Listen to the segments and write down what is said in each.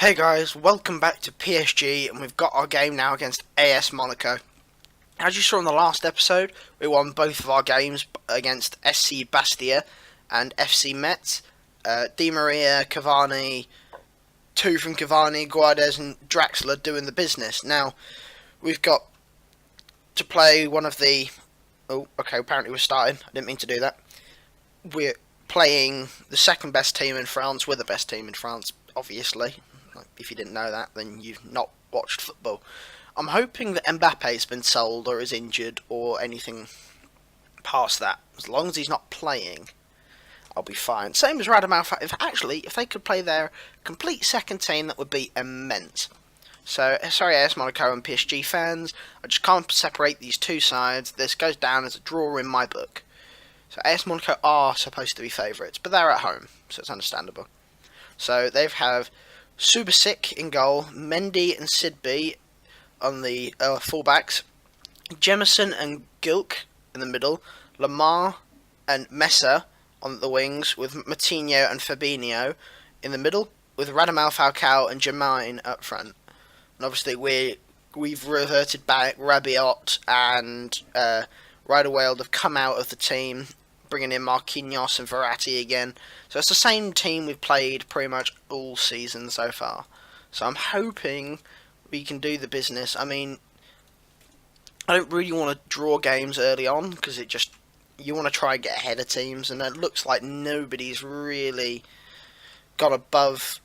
Hey guys, welcome back to PSG, and we've got our game now against AS Monaco. As you saw in the last episode, we won both of our games against SC Bastia and FC Metz. Di Maria, Cavani, two from Cavani, Guedes and Draxler doing the business. Now, we've got to play one of the... Oh, okay, apparently we're starting. I didn't mean to do that. We're playing the second best team in France. We're the best team in France, obviously. If you didn't know that, then you've not watched football. I'm hoping that Mbappe's been sold or is injured or anything past that. As long as he's not playing, I'll be fine. Same as Radamel. If they could play their complete second team, that would be immense. So, sorry AS Monaco and PSG fans, I just can't separate these two sides. This goes down as a draw in my book. So AS Monaco are supposed to be favourites, but they're at home, so it's understandable. So they have Subasic in goal, Mendy and Sidby on the fullbacks, Jemison and Gilk in the middle, Lamar and Messer on the wings, with Matinho and Fabinho in the middle, with Radamel, Falcao and Jermaine up front. And obviously we've reverted back. Rabiot and Riderwald have come out of the team, bringing in Marquinhos and Verratti again. So it's the same team we've played pretty much all season so far. So I'm hoping we can do the business. I mean, I don't really want to draw games early on, because you want to try and get ahead of teams, and it looks like nobody's really got above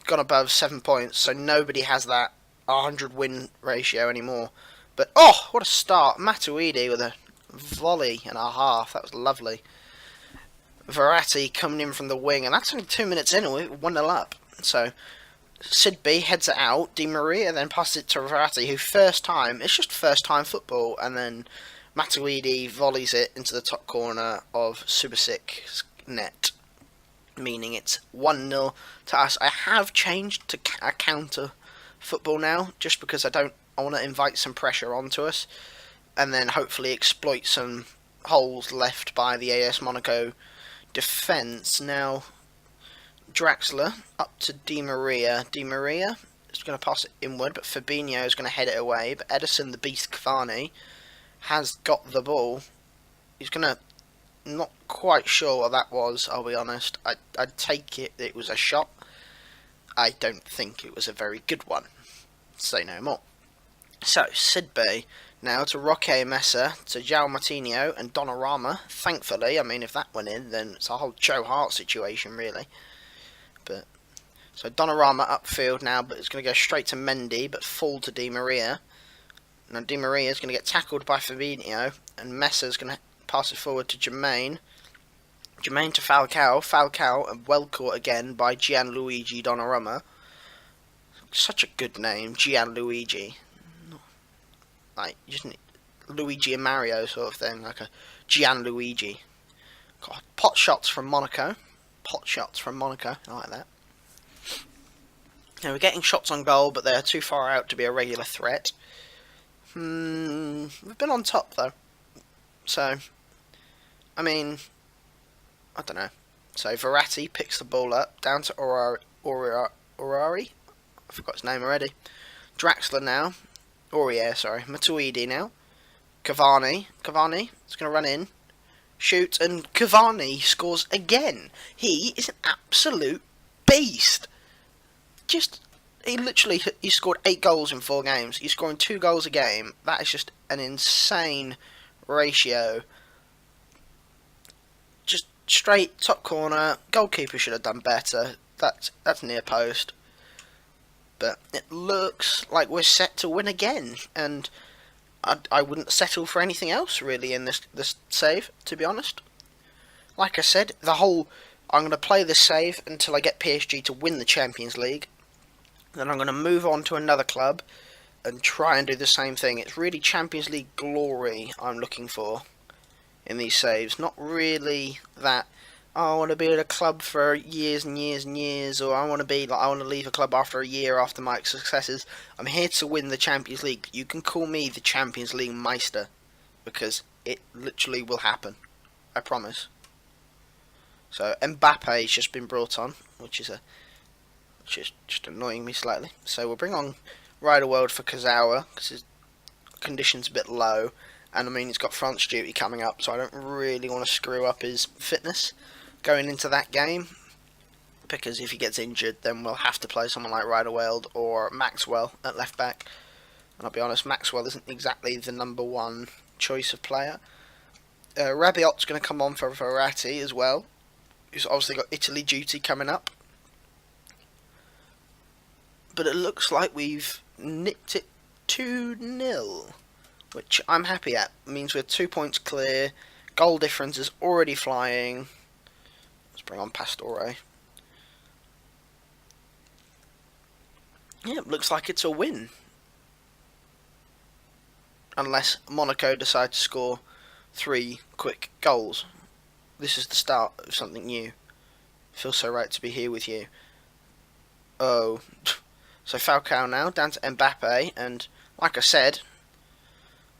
gone above 7 points, so nobody has that 100 win ratio anymore. But oh, what a start! Matuidi with a volley and a half. That was lovely. Verratti coming in from the wing, and that's only 2 minutes in, and we're 1-0 up. So Sidby heads it out. Di Maria then passes it to Verratti, who it's just first time football, and then Matuidi volleys it into the top corner of Subasic's net, meaning it's 1-0 to us. I have changed to a counter football now, just because I want to invite some pressure onto us, and then hopefully exploit some holes left by the AS Monaco defence. Now, Draxler up to Di Maria. Di Maria is going to pass it inward, but Fabinho is going to head it away. But Edison, the beast Cavani, has got the ball. He's going to... Not quite sure what that was, I'll be honest. I'd take it was a shot. I don't think it was a very good one. Say no more. So, Sidby now to Roque Messer, to João Martinho and Donnarumma. Thankfully, I mean, if that went in, then it's a whole Joe Hart situation, really. But so Donnarumma upfield now, but it's going to go straight to Mendy, but fall to Di Maria. Now Di Maria is going to get tackled by Fabinho, and Messer's going to pass it forward to Jermaine. Jermaine to Falcao. Falcao, and well caught again by Gianluigi Donnarumma. Such a good name, Gianluigi. Like, just Luigi and Mario sort of thing, like a Gianluigi. God, pot shots from Monaco. Pot shots from Monaco, I like that. Now we're getting shots on goal, but they're too far out to be a regular threat. We've been on top though. So, I mean, I don't know. So Verratti picks the ball up, down to Orari. I forgot his name already. Draxler now. Aurier, sorry. Matuidi now. Cavani is going to run in, shoot, and Cavani scores again. He is an absolute beast. He scored 8 goals in 4 games. He's scoring 2 goals a game. That is just an insane ratio. Just straight top corner. Goalkeeper should have done better. That's near post. But it looks like we're set to win again, and I wouldn't settle for anything else really in this save, to be honest. Like I said, I'm going to play this save until I get PSG to win the Champions League. Then I'm going to move on to another club and try and do the same thing. It's really Champions League glory I'm looking for in these saves, not really that I want to be at a club for years and years and years, or I want to leave a club after a year after my successes. I'm here to win the Champions League. You can call me the Champions League Meister, because it literally will happen. I promise. So Mbappe's just been brought on, which is just annoying me slightly. So we'll bring on Rider World for Kazawa because his condition's a bit low, and I mean he's got France duty coming up, so I don't really want to screw up his fitness going into that game. Because if he gets injured, then we'll have to play someone like Rider World or Maxwell at left back. And I'll be honest, Maxwell isn't exactly the number one choice of player. Rabiot's going to come on for Verratti as well. He's obviously got Italy duty coming up. But it looks like we've nipped it 2-0, which I'm happy at. It means we're 2 points clear. Goal difference is already flying. Let's bring on Pastore. Yeah, it looks like it's a win. Unless Monaco decide to score 3 quick goals. This is the start of something new. Feels so right to be here with you. Oh. So Falcao now, down to Mbappe, and like I said,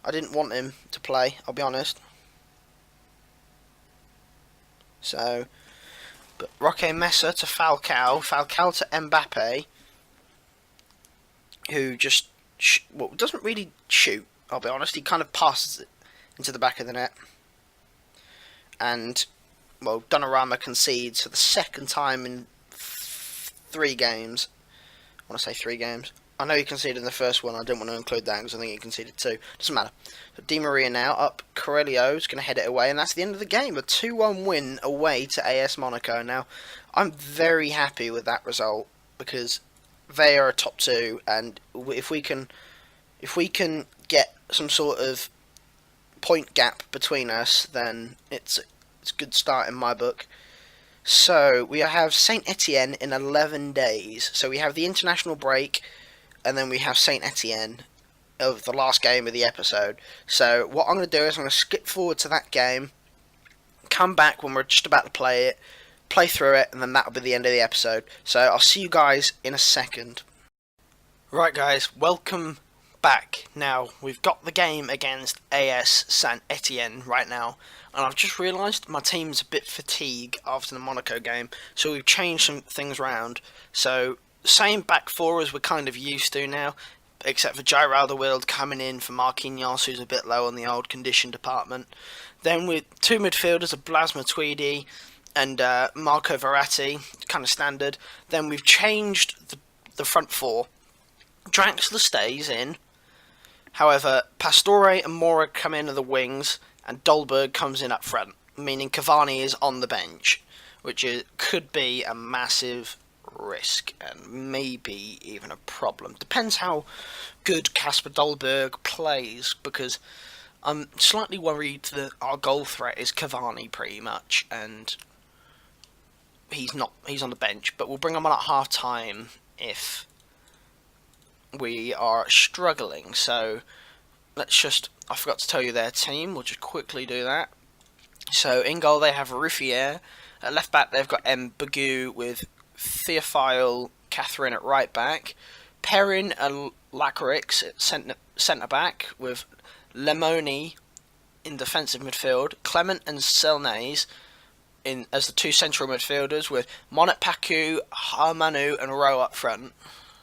I didn't want him to play, I'll be honest. So, but Roque Mesa to Falcao, Falcao to Mbappe, who just, doesn't really shoot, I'll be honest. He kind of passes it into the back of the net. And, well, Donnarumma concedes for the second time in 3 games. I want to say 3 games. I know he conceded in the first one. I didn't want to include that because I think he conceded 2. Doesn't matter. So Di Maria now up. Corelio's going to head it away, and that's the end of the game. A 2-1 win away to AS Monaco. Now, I'm very happy with that result because they are a top 2, and if we can get some sort of point gap between us, then it's a good start in my book. So we have Saint Etienne in 11 days. So we have the international break, and then we have Saint Etienne of the last game of the episode. So what I'm going to do is I'm going to skip forward to that game, come back when we're just about to play it, play through it, and then that'll be the end of the episode. So I'll see you guys in a second. Right guys, welcome back. Now, we've got the game against AS Saint Etienne right now, and I've just realised my team's a bit fatigued after the Monaco game, so we've changed some things around. So, same back 4 as we're kind of used to now, except for Giraldo coming in for Marquinhos, who's a bit low on the old condition department. Then with 2 midfielders of Blas Matuidi and Marco Verratti, kind of standard. Then we've changed the front 4. Draxler stays in. However, Pastore and Mora come in at the wings, and Dolberg comes in up front, meaning Cavani is on the bench, which could be a massive risk, and maybe even a problem. Depends how good Kasper Dolberg plays, because I'm slightly worried that our goal threat is Cavani pretty much, and he's on the bench, but we'll bring him on at half time if we are struggling. So let's just, I forgot to tell you their team, we'll just quickly do that. So in goal they have Ruffier, at left back they've got Mbagu with Theophile Catherine at right back, Perrin and Lacrix at centre back with Lemoni in defensive midfield, Clement and Selnays in as the 2 central midfielders with Monet Paku, Harmanu and Rowe up front.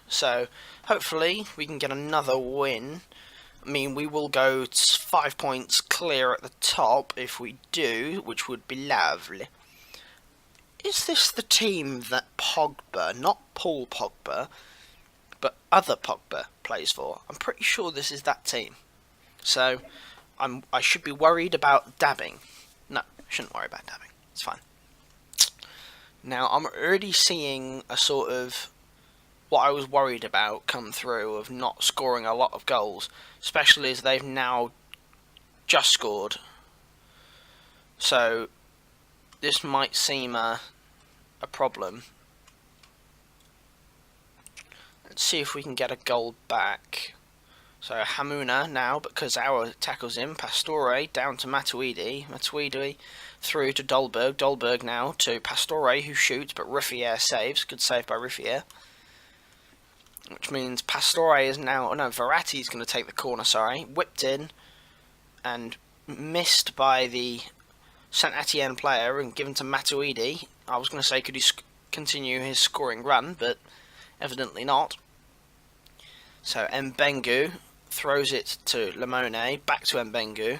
So hopefully we can get another win. I mean, we will go 5 points clear at the top if we do, which would be lovely. Is this the team that Pogba, not Paul Pogba, but other Pogba plays for? I'm pretty sure this is that team. So I should be worried about dabbing. No, I shouldn't worry about dabbing. It's fine. Now, I'm already seeing a sort of what I was worried about come through of not scoring a lot of goals, especially as they've now just scored. So this might seem a problem. Let's see if we can get a goal back. So Hamuna now, but Kazawa tackles him. Pastore down to Matuidi. Matuidi through to Dolberg. Dolberg now to Pastore, who shoots, but Ruffier saves. Good save by Ruffier. Which means Pastore is now... Oh no, Verratti's going to take the corner, sorry. Whipped in and missed by the Saint Etienne player and given to Matuidi. I was going to say, could he continue his scoring run, but evidently not. So Mbengu throws it to Limone, back to Mbengu,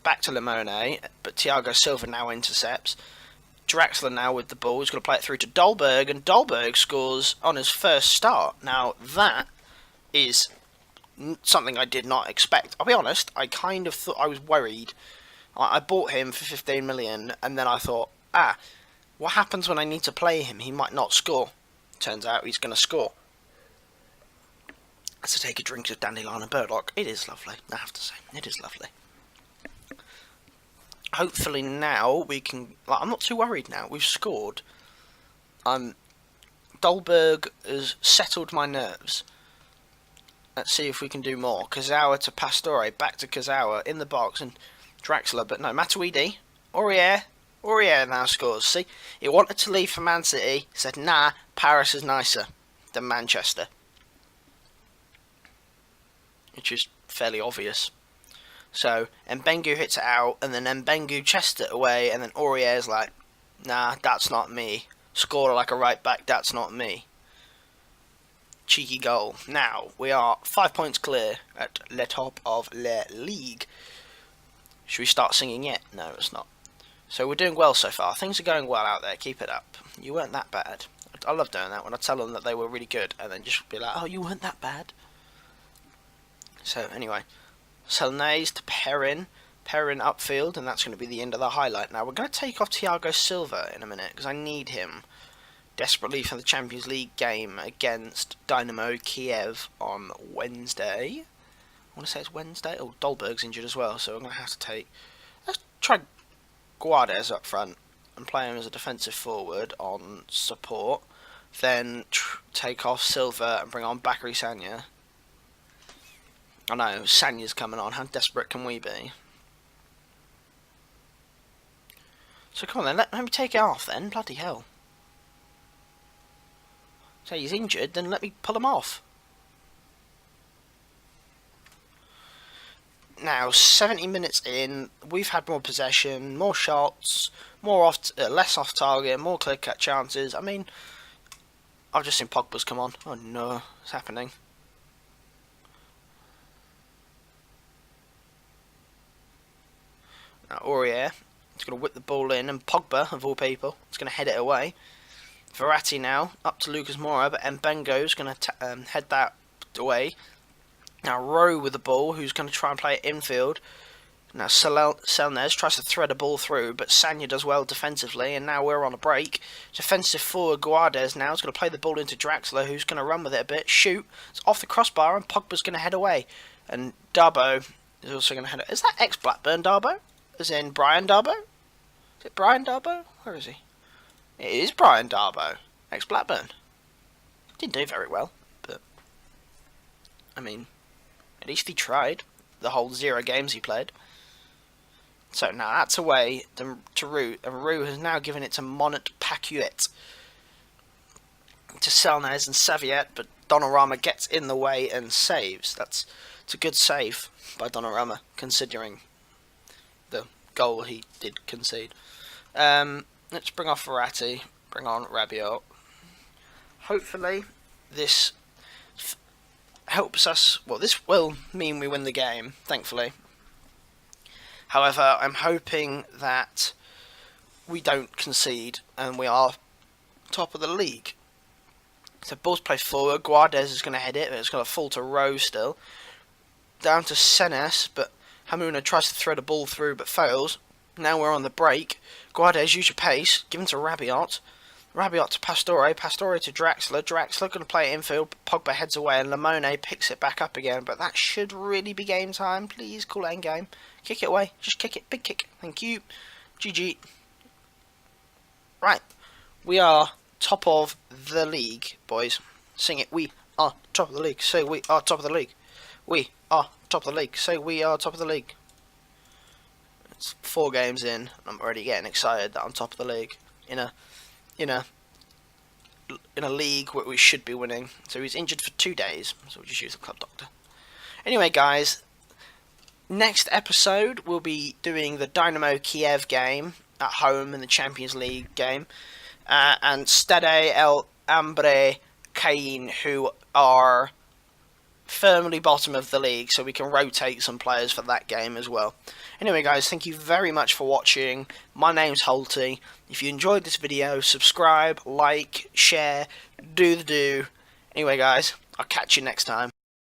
back to Limone, but Thiago Silva now intercepts. Draxler now with the ball, he's going to play it through to Dolberg, and Dolberg scores on his first start. Now that is something I did not expect. I'll be honest, I kind of thought, I was worried. I bought him for 15 million, and then I thought, what happens when I need to play him? He might not score. Turns out he's going to score. To take a drink of Dandelion and Burdock, it is lovely, I have to say, it is lovely. Hopefully now we can, I'm not too worried now, we've scored. Dolberg has settled my nerves. Let's see if we can do more. Kazawa to Pastore, back to Kazawa, in the box, and Draxler, but no, Matuidi, Aurier now scores. See, he wanted to leave for Man City, said, nah, Paris is nicer than Manchester. Which is fairly obvious. So, Mbengu hits it out, and then Mbengu chests it away, and then Aurier's like, nah, that's not me. Score like a right back, that's not me. Cheeky goal. Now, we are 5 points clear at le top of la Ligue. Should we start singing yet? No, it's not. So we're doing well so far. Things are going well out there, keep it up. You weren't that bad. I love doing that when I tell them that they were really good, and then just be like, oh, you weren't that bad. So, anyway. Selnays to Perrin upfield, and that's going to be the end of the highlight. Now, we're going to take off Thiago Silva in a minute, because I need him desperately for the Champions League game against Dynamo Kiev on Wednesday. I want to say it's Wednesday. Oh, Dolberg's injured as well, so I'm going to have to take... Let's try Guardes up front and play him as a defensive forward on support. Then take off Silva and bring on Bakary Sagna. I know, Sanya's coming on. How desperate can we be? So come on then, let me take it off then. Bloody hell. So he's injured, then let me pull him off. Now, 70 minutes in, we've had more possession, more shots, less off target, more clear-cut chances. I mean, I've just seen Pogba's come on. Oh no, it's happening. Now, Aurier is going to whip the ball in, and Pogba, of all people, is going to head it away. Verratti now, up to Lucas Moura, but Mbengu is going to head that away. Now, Rowe with the ball, who's going to try and play it infield. Now, Selnes tries to thread a ball through, but Sagna does well defensively, and now we're on a break. Defensive forward Guardes now is going to play the ball into Draxler, who's going to run with it a bit, shoot. It's off the crossbar, and Pogba's going to head away. And Darboe is also going to head... Is that ex-Blackburn Darboe? As in Brian Darboe? Is it Brian Darboe? Where is he? It is Brian Darboe. Ex-Blackburn. Didn't do very well, but... I mean, at least he tried. The whole 0 games he played. So now that's away to Roux, and Roux has now given it to Montpacuet. To Selnes and Saviet, but Donnarumma gets in the way and saves. It's a good save by Donnarumma, considering the goal he did concede. Let's bring off Verratti, bring on Rabiot. Hopefully this helps us. Well, this will mean we win the game, thankfully. However, I'm hoping that we don't concede and we are top of the league. So ball's played forward, Guardes is going to head it, but it's going to fall to Rowe still. Down to Senes, but Hamuna tries to thread a ball through but fails. Now we're on the break. Guardes, use your pace. Given to Rabiot. Rabiot to Pastore. Pastore to Draxler. Draxler going to play it infield. Pogba heads away and Limone picks it back up again. But that should really be game time. Please call it end game. Kick it away. Just kick it. Big kick. Thank you. GG. Right. We are top of the league, boys. Sing it. We are top of the league. Say we are top of the league. We are top of the league. Say we are top of the league. It's 4 games in, and I'm already getting excited that I'm top of the league in a league where we should be winning. So he's injured for 2 days, so we'll just use the club doctor. Anyway, guys, Next episode, we'll be doing the Dynamo Kiev game at home in the Champions League game, and Stade El Ambre Caen, who are firmly bottom of the league, so we can rotate some players for that game as well. Anyway guys, thank you very much for watching. My name's Holty. If you enjoyed this video, subscribe, like, share, do the do. Anyway guys, I'll catch you next time.